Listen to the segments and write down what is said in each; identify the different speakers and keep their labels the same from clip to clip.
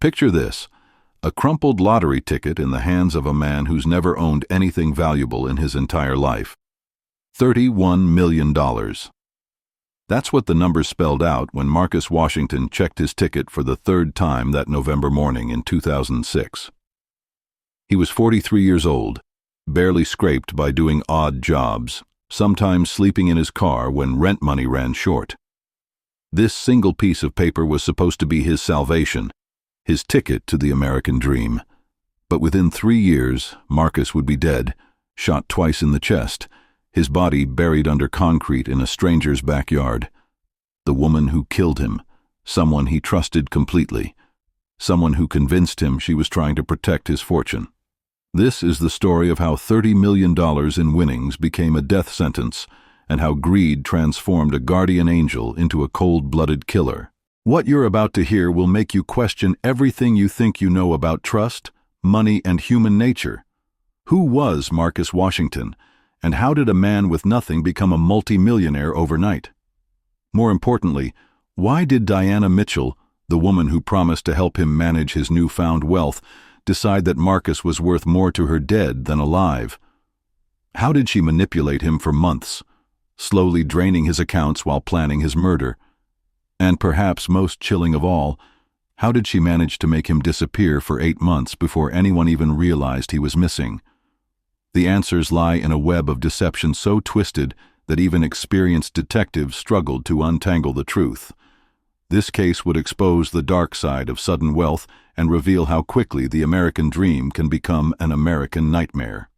Speaker 1: Picture this: a crumpled lottery ticket in the hands of a man who's never owned anything valuable in his entire life. $31 million. That's what the numbers spelled out when Marcus Washington checked his ticket for the third time that November morning in 2006. He was 43 years old, barely scraped by doing odd jobs, sometimes sleeping in his car when rent money ran short. This single piece of paper was supposed to be his salvation, his ticket to the American dream. But within 3 years, Marcus would be dead, shot twice in the chest, his body buried under concrete in a stranger's backyard. The woman who killed him, someone he trusted completely, someone who convinced him she was trying to protect his fortune. This is the story of how $30 million in winnings became a death sentence, and how greed transformed a guardian angel into a cold-blooded killer. What you're about to hear will make you question everything you think you know about trust, money, and human nature. Who was Marcus Washington, and how did a man with nothing become a multi-millionaire overnight? More importantly, why did Diana Mitchell, the woman who promised to help him manage his newfound wealth, decide that Marcus was worth more to her dead than alive? How did she manipulate him for months, slowly draining his accounts while planning his murder? And perhaps most chilling of all, how did she manage to make him disappear for 8 months before anyone even realized he was missing? The answers lie in a web of deception so twisted that even experienced detectives struggled to untangle the truth. This case would expose the dark side of sudden wealth and reveal how quickly the American dream can become an American nightmare.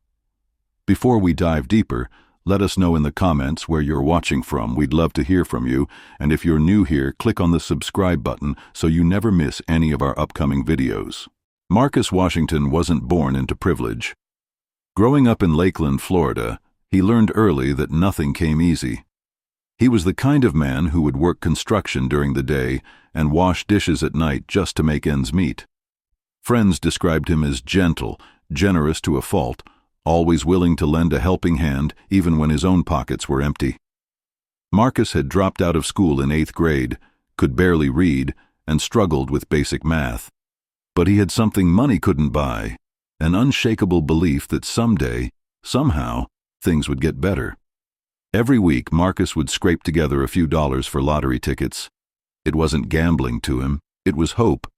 Speaker 1: Before we dive deeper, let us know in the comments where you're watching from. We'd love to hear from you, and if you're new here, click on the subscribe button so you never miss any of our upcoming videos. Marcus Washington wasn't born into privilege. Growing up in Lakeland, Florida, he learned early that nothing came easy. He was the kind of man who would work construction during the day and wash dishes at night just to make ends meet. Friends described him as gentle, generous to a fault, always willing to lend a helping hand even when his own pockets were empty. Marcus had dropped out of school in 8th grade, could barely read, and struggled with basic math. But he had something money couldn't buy: an unshakable belief that someday, somehow, things would get better. Every week, Marcus would scrape together a few dollars for lottery tickets. It wasn't gambling to him, it was hope.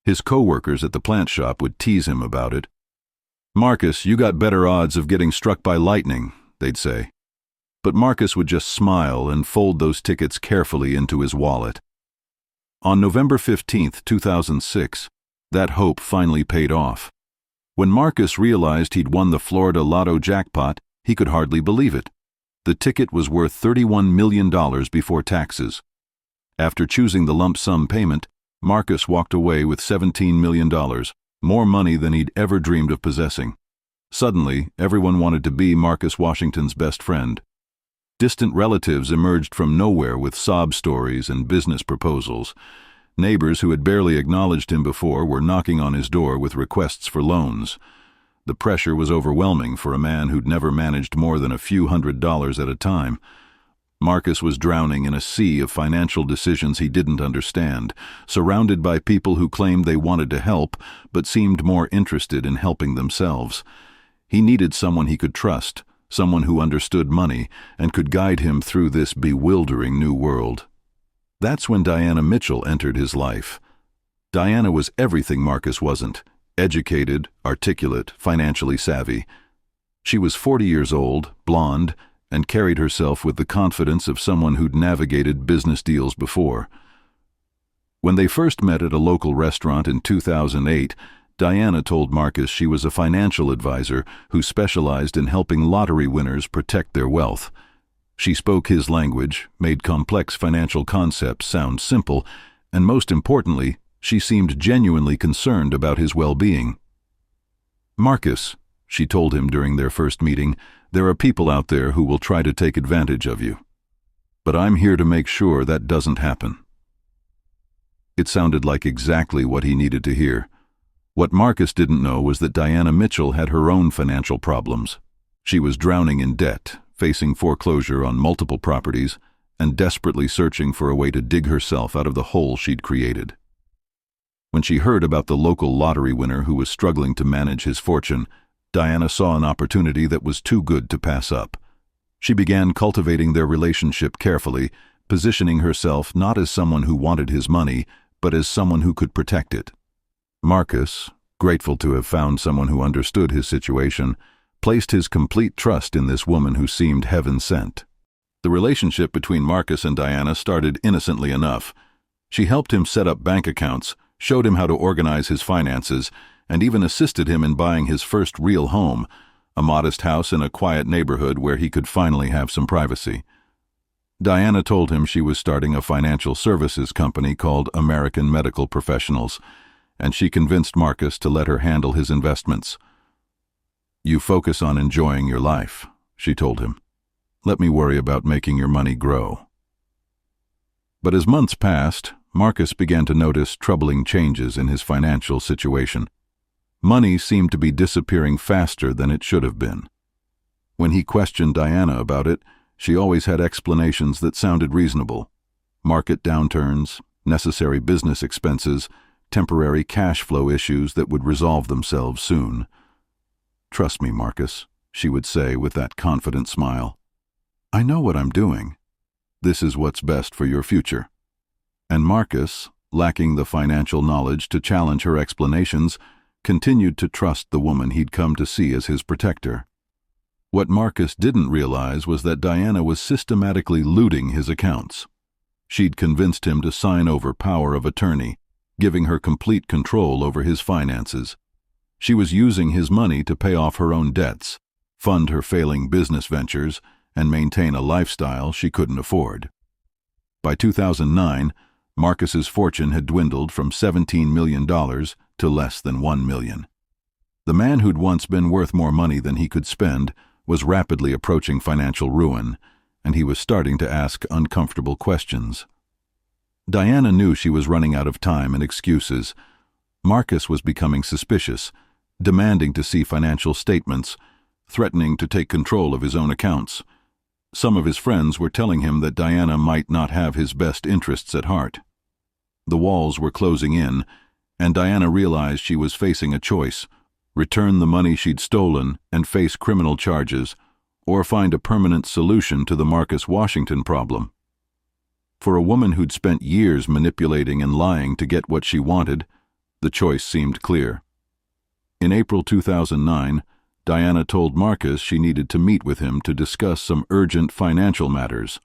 Speaker 1: His co-workers at the plant shop would tease him about it. "Marcus, you got better odds of getting struck by lightning," they'd say. But Marcus would just smile and fold those tickets carefully into his wallet. On November 15th, 2006, that hope finally paid off. When Marcus realized he'd won the Florida Lotto jackpot, he could hardly believe it. The ticket was worth $31 million before taxes. After choosing the lump sum payment, Marcus walked away with $17 million, more money than he'd ever dreamed of possessing. Suddenly, everyone wanted to be Marcus Washington's best friend. Distant relatives emerged from nowhere with sob stories and business proposals. Neighbors who had barely acknowledged him before were knocking on his door with requests for loans. The pressure was overwhelming for a man who'd never managed more than a few $100s at a time. Marcus was drowning in a sea of financial decisions he didn't understand, surrounded by people who claimed they wanted to help but seemed more interested in helping themselves. He needed someone he could trust, someone who understood money and could guide him through this bewildering new world. That's when Diana Mitchell entered his life. Diana was everything Marcus wasn't: educated, articulate, financially savvy. She was 40 years old, blonde, and carried herself with the confidence of someone who'd navigated business deals before. When they first met at a local restaurant in 2008, Diana told Marcus she was a financial advisor who specialized in helping lottery winners protect their wealth. She spoke his language, made complex financial concepts sound simple, and most importantly, she seemed genuinely concerned about his well-being. "Marcus," she told him during their first meeting, "there are people out there who will try to take advantage of you. But I'm here to make sure that doesn't happen." It sounded like exactly what he needed to hear. What Marcus didn't know was that Diana Mitchell had her own financial problems. She was drowning in debt, facing foreclosure on multiple properties, and desperately searching for a way to dig herself out of the hole she'd created. When she heard about the local lottery winner who was struggling to manage his fortune, Diana saw an opportunity that was too good to pass up. She began cultivating their relationship carefully, positioning herself not as someone who wanted his money, but as someone who could protect it. Marcus, grateful to have found someone who understood his situation, placed his complete trust in this woman who seemed heaven-sent. The relationship between Marcus and Diana started innocently enough. She helped him set up bank accounts, showed him how to organize his finances, and even assisted him in buying his first real home, a modest house in a quiet neighborhood where he could finally have some privacy. Diana told him she was starting a financial services company called American Medical Professionals, and she convinced Marcus to let her handle his investments. "You focus on enjoying your life," she told him. "Let me worry about making your money grow." But as months passed, Marcus began to notice troubling changes in his financial situation. Money seemed to be disappearing faster than it should have been. When he questioned Diana about it, she always had explanations that sounded reasonable. Market downturns, necessary business expenses, temporary cash flow issues that would resolve themselves soon. "Trust me, Marcus," she would say with that confident smile. "I know what I'm doing. This is what's best for your future." And Marcus, lacking the financial knowledge to challenge her explanations, continued to trust the woman he'd come to see as his protector. What Marcus didn't realize was that Diana was systematically looting his accounts. She'd convinced him to sign over power of attorney, giving her complete control over his finances. She was using his money to pay off her own debts, fund her failing business ventures, and maintain a lifestyle she couldn't afford. By 2009, Marcus's fortune had dwindled from $17 million to less than $1 million. The man who'd once been worth more money than he could spend was rapidly approaching financial ruin, and he was starting to ask uncomfortable questions. Diana knew she was running out of time and excuses. Marcus was becoming suspicious, demanding to see financial statements, threatening to take control of his own accounts. Some of his friends were telling him that Diana might not have his best interests at heart. The walls were closing in, and Diana realized she was facing a choice: return the money she'd stolen and face criminal charges, or find a permanent solution to the Marcus Washington problem. For a woman who'd spent years manipulating and lying to get what she wanted, the choice seemed clear. In April 2009, Diana told Marcus she needed to meet with him to discuss some urgent financial matters.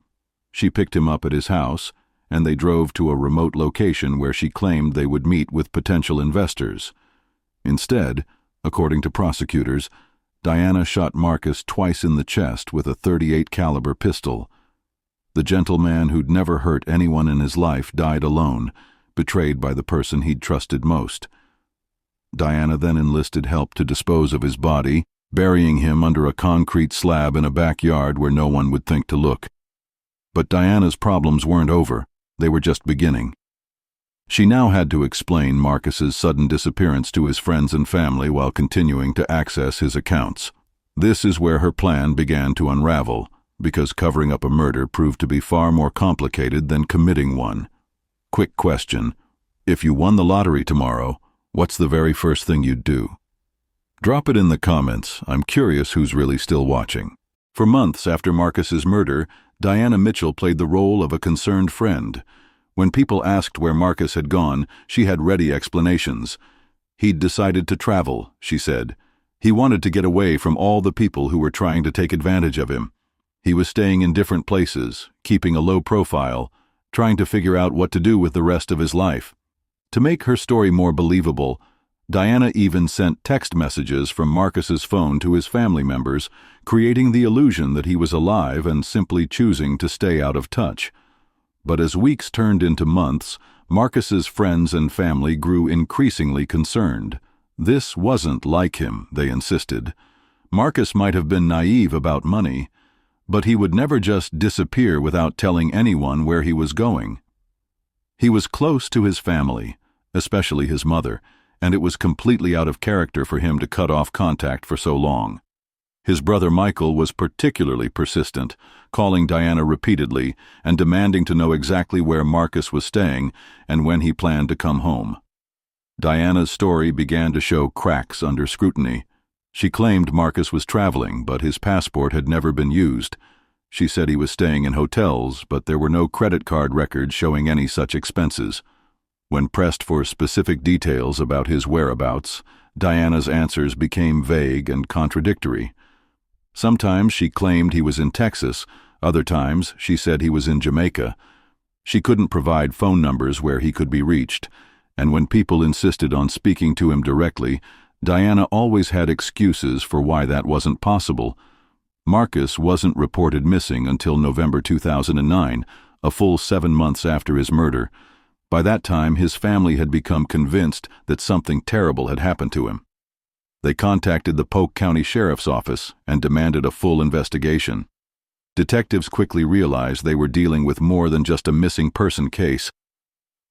Speaker 1: She picked him up at his house, and they drove to a remote location where she claimed they would meet with potential investors. Instead, according to prosecutors, Diana shot Marcus twice in the chest with a .38 caliber pistol. The gentleman who'd never hurt anyone in his life died alone, betrayed by the person he'd trusted most. Diana then enlisted help to dispose of his body, burying him under a concrete slab in a backyard where no one would think to look. But Diana's problems weren't over. They were just beginning. She now had to explain Marcus's sudden disappearance to his friends and family while continuing to access his accounts. This is where her plan began to unravel, because covering up a murder proved to be far more complicated than committing one. Quick question: if you won the lottery tomorrow, what's the very first thing you'd do? Drop it in the comments. I'm curious who's really still watching. For months after Marcus's murder, Diana Mitchell played the role of a concerned friend. When people asked where Marcus had gone, she had ready explanations. "He'd decided to travel," she said. "He wanted to get away from all the people who were trying to take advantage of him. He was staying in different places, keeping a low profile, trying to figure out what to do with the rest of his life." To make her story more believable, Diana even sent text messages from Marcus's phone to his family members, creating the illusion that he was alive and simply choosing to stay out of touch. But as weeks turned into months, Marcus's friends and family grew increasingly concerned. This wasn't like him, they insisted. Marcus might have been naive about money, but he would never just disappear without telling anyone where he was going. He was close to his family, especially his mother, and it was completely out of character for him to cut off contact for so long. His brother Michael was particularly persistent, calling Diana repeatedly and demanding to know exactly where Marcus was staying and when he planned to come home. Diana's story began to show cracks under scrutiny. She claimed Marcus was traveling, but his passport had never been used. She said he was staying in hotels, but there were no credit card records showing any such expenses. When pressed for specific details about his whereabouts, Diana's answers became vague and contradictory. Sometimes she claimed he was in Texas, other times she said he was in Jamaica. She couldn't provide phone numbers where he could be reached, and when people insisted on speaking to him directly, Diana always had excuses for why that wasn't possible. Marcus wasn't reported missing until November 2009, a full 7 months after his murder. By that time, his family had become convinced that something terrible had happened to him. They contacted the Polk County Sheriff's Office and demanded a full investigation. Detectives quickly realized they were dealing with more than just a missing person case.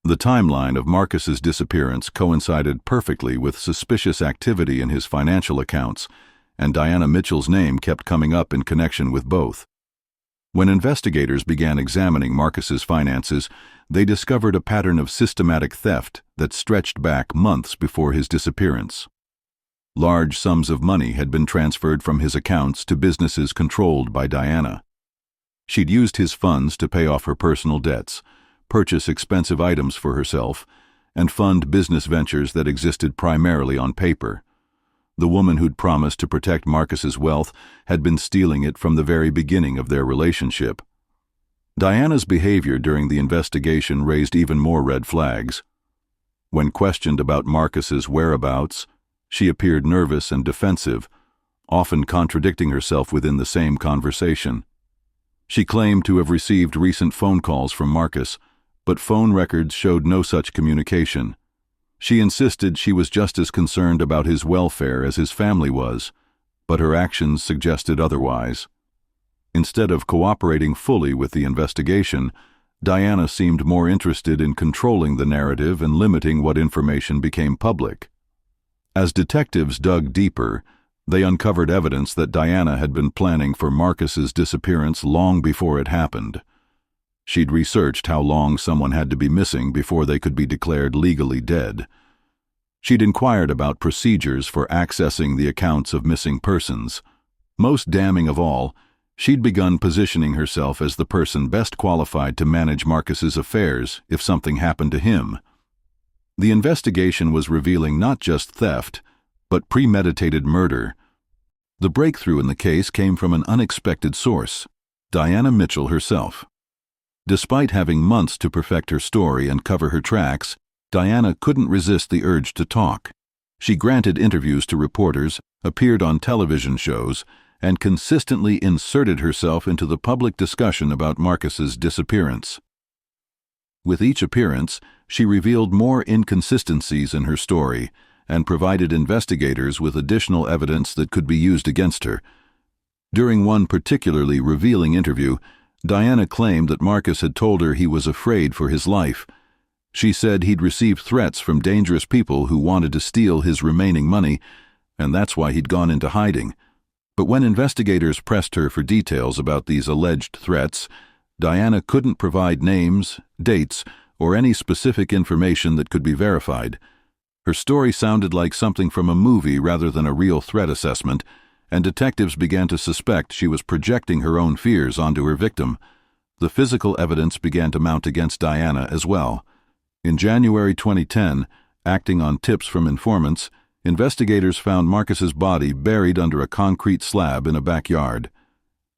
Speaker 1: The timeline of Marcus's disappearance coincided perfectly with suspicious activity in his financial accounts, and Diana Mitchell's name kept coming up in connection with both. When investigators began examining Marcus's finances, they discovered a pattern of systematic theft that stretched back months before his disappearance. Large sums of money had been transferred from his accounts to businesses controlled by Diana. She'd used his funds to pay off her personal debts, purchase expensive items for herself, and fund business ventures that existed primarily on paper. The woman who'd promised to protect Marcus's wealth had been stealing it from the very beginning of their relationship. Diana's behavior during the investigation raised even more red flags. When questioned about Marcus's whereabouts, she appeared nervous and defensive, often contradicting herself within the same conversation. She claimed to have received recent phone calls from Marcus, but phone records showed no such communication. She insisted she was just as concerned about his welfare as his family was, but her actions suggested otherwise. Instead of cooperating fully with the investigation, Diana seemed more interested in controlling the narrative and limiting what information became public. As detectives dug deeper, they uncovered evidence that Diana had been planning for Marcus's disappearance long before it happened. She'd researched how long someone had to be missing before they could be declared legally dead. She'd inquired about procedures for accessing the accounts of missing persons. Most damning of all, she'd begun positioning herself as the person best qualified to manage Marcus's affairs if something happened to him. The investigation was revealing not just theft, but premeditated murder. The breakthrough in the case came from an unexpected source: Diana Mitchell herself. Despite having months to perfect her story and cover her tracks, Diana couldn't resist the urge to talk. She granted interviews to reporters, appeared on television shows, and consistently inserted herself into the public discussion about Marcus's disappearance. With each appearance, she revealed more inconsistencies in her story and provided investigators with additional evidence that could be used against her. During one particularly revealing interview, Diana claimed that Marcus had told her he was afraid for his life. She said he'd received threats from dangerous people who wanted to steal his remaining money, and that's why he'd gone into hiding. But when investigators pressed her for details about these alleged threats, Diana couldn't provide names, dates, or any specific information that could be verified. Her story sounded like something from a movie rather than a real threat assessment, and detectives began to suspect she was projecting her own fears onto her victim. The physical evidence began to mount against Diana as well. In January 2010, acting on tips from informants, investigators found Marcus's body buried under a concrete slab in a backyard.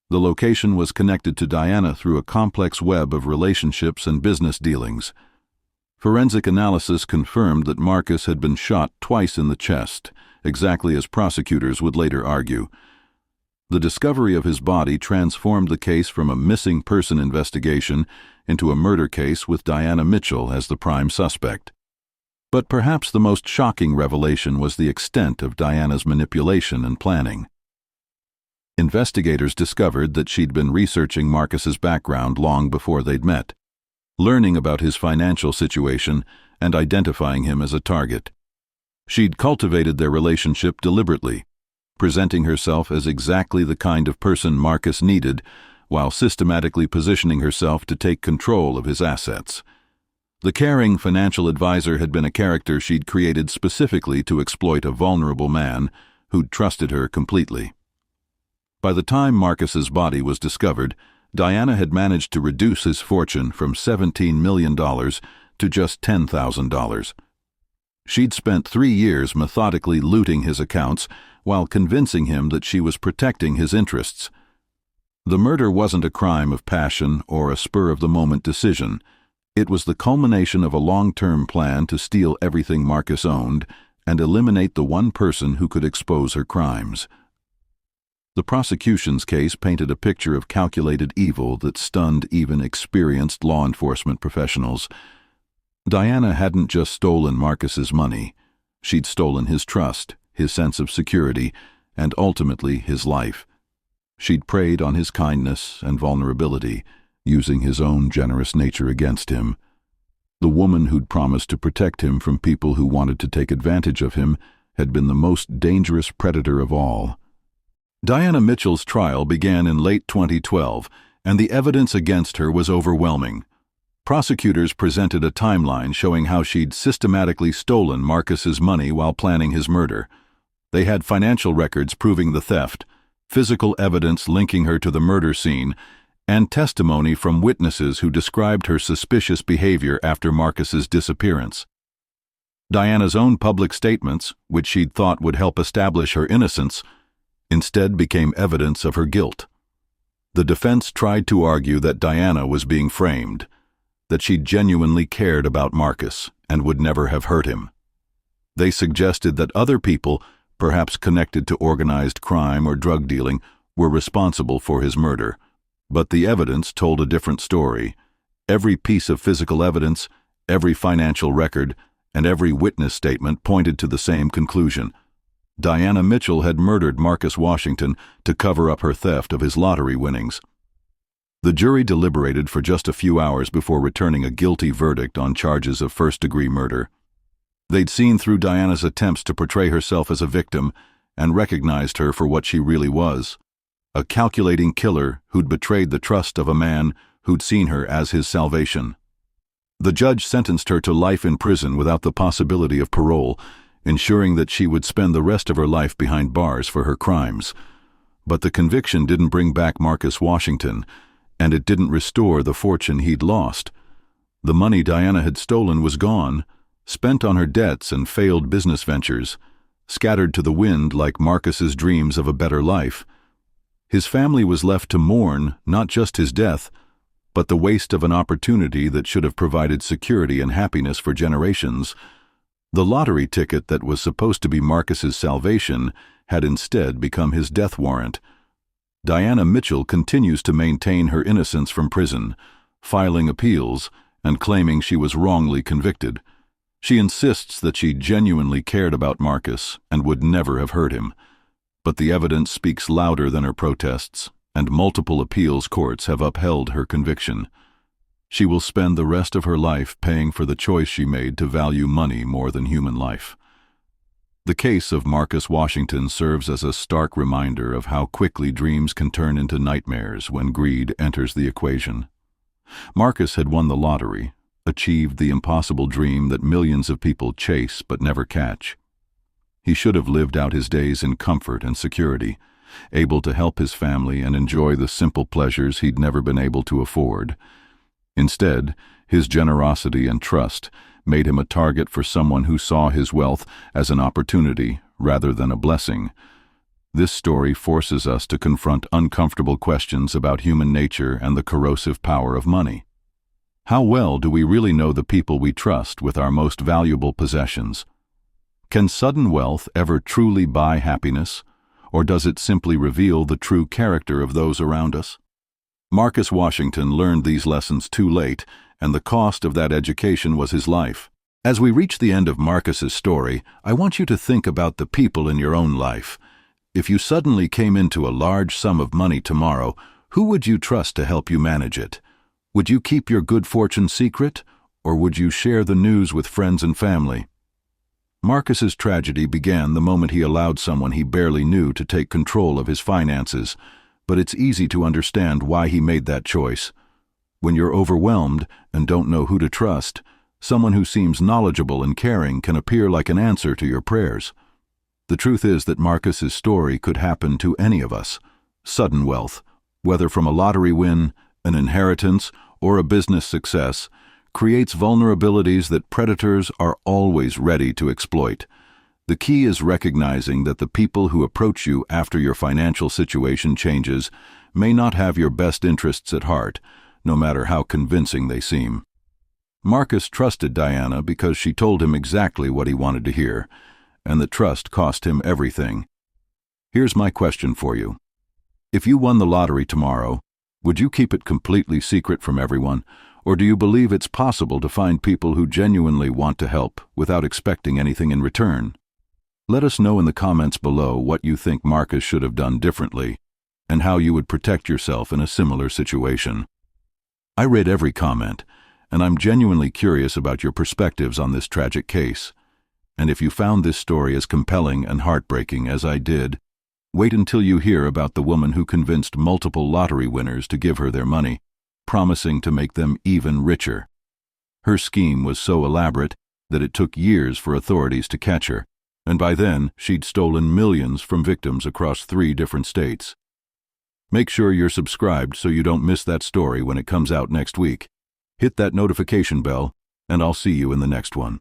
Speaker 1: The location was connected to Diana through a complex web of relationships and business dealings. Forensic analysis confirmed that Marcus had been shot twice in the chest, exactly as prosecutors would later argue. The discovery of his body transformed the case from a missing person investigation into a murder case with Diana Mitchell as the prime suspect. But perhaps the most shocking revelation was the extent of Diana's manipulation and planning. Investigators discovered that she'd been researching Marcus's background long before they'd met, learning about his financial situation and identifying him as a target. She'd cultivated their relationship deliberately, presenting herself as exactly the kind of person Marcus needed, while systematically positioning herself to take control of his assets. The caring financial advisor had been a character she'd created specifically to exploit a vulnerable man who'd trusted her completely. By the time Marcus's body was discovered, Diana had managed to reduce his fortune from $17 million to just $10,000. She'd spent 3 years methodically looting his accounts while convincing him that she was protecting his interests. The murder wasn't a crime of passion or a spur-of-the-moment decision. It was the culmination of a long-term plan to steal everything Marcus owned and eliminate the one person who could expose her crimes. The prosecution's case painted a picture of calculated evil that stunned even experienced law enforcement professionals. Diana hadn't just stolen Marcus's money. She'd stolen his trust, his sense of security, and ultimately his life. She'd preyed on his kindness and vulnerability, using his own generous nature against him. The woman who'd promised to protect him from people who wanted to take advantage of him had been the most dangerous predator of all. Diana Mitchell's trial began in late 2012, and the evidence against her was overwhelming. Prosecutors presented a timeline showing how she'd systematically stolen Marcus's money while planning his murder. They had financial records proving the theft, physical evidence linking her to the murder scene, and testimony from witnesses who described her suspicious behavior after Marcus's disappearance. Diana's own public statements, which she'd thought would help establish her innocence, instead became evidence of her guilt. The defense tried to argue that Diana was being framed, that she genuinely cared about Marcus and would never have hurt him. They suggested that other people, perhaps connected to organized crime or drug dealing, were responsible for his murder. But the evidence told a different story. Every piece of physical evidence, every financial record, and every witness statement pointed to the same conclusion. Diana Mitchell had murdered Marcus Washington to cover up her theft of his lottery winnings. The jury deliberated for just a few hours before returning a guilty verdict on charges of first-degree murder. They'd seen through Diana's attempts to portray herself as a victim and recognized her for what she really was, a calculating killer who'd betrayed the trust of a man who'd seen her as his salvation. The judge sentenced her to life in prison without the possibility of parole, ensuring that she would spend the rest of her life behind bars for her crimes. But the conviction didn't bring back Marcus Washington, and it didn't restore the fortune he'd lost. The money Diana had stolen was gone, spent on her debts and failed business ventures, scattered to the wind like Marcus's dreams of a better life. His family was left to mourn not just his death, but the waste of an opportunity that should have provided security and happiness for generations. The lottery ticket that was supposed to be Marcus's salvation had instead become his death warrant. Diana Mitchell continues to maintain her innocence from prison, filing appeals and claiming she was wrongly convicted. She insists that she genuinely cared about Marcus and would never have hurt him. But the evidence speaks louder than her protests, and multiple appeals courts have upheld her conviction. She will spend the rest of her life paying for the choice she made to value money more than human life. The case of Marcus Washington serves as a stark reminder of how quickly dreams can turn into nightmares when greed enters the equation. Marcus had won the lottery, achieved the impossible dream that millions of people chase but never catch. He should have lived out his days in comfort and security, able to help his family and enjoy the simple pleasures he'd never been able to afford. Instead, his generosity and trust made him a target for someone who saw his wealth as an opportunity rather than a blessing. This story forces us to confront uncomfortable questions about human nature and the corrosive power of money. How well do we really know the people we trust with our most valuable possessions? Can sudden wealth ever truly buy happiness, or does it simply reveal the true character of those around us? Marcus Washington learned these lessons too late, and the cost of that education was his life. As we reach the end of Marcus's story, I want you to think about the people in your own life. If you suddenly came into a large sum of money tomorrow, who would you trust to help you manage it? Would you keep your good fortune secret, or would you share the news with friends and family? Marcus's tragedy began the moment he allowed someone he barely knew to take control of his finances, but it's easy to understand why he made that choice. When you're overwhelmed and don't know who to trust, Someone who seems knowledgeable and caring can appear like an answer to your prayers. The truth is that Marcus's story could happen to any of us. Sudden wealth, whether from a lottery win, an inheritance, or a business success, creates vulnerabilities that predators are always ready to exploit. The key is recognizing that the people who approach you after your financial situation changes may not have your best interests at heart, no matter how convincing they seem. Marcus trusted Diana because she told him exactly what he wanted to hear, and the trust cost him everything. Here's my question for you. If you won the lottery tomorrow, would you keep it completely secret from everyone, or do you believe it's possible to find people who genuinely want to help without expecting anything in return? Let us know in the comments below what you think Marcus should have done differently, and how you would protect yourself in a similar situation. I read every comment, and I'm genuinely curious about your perspectives on this tragic case. And if you found this story as compelling and heartbreaking as I did, wait until you hear about the woman who convinced multiple lottery winners to give her their money, promising to make them even richer. Her scheme was so elaborate that it took years for authorities to catch her, and by then she'd stolen millions from victims across 3 different states. Make sure you're subscribed so you don't miss that story when it comes out next week. Hit that notification bell, and I'll see you in the next one.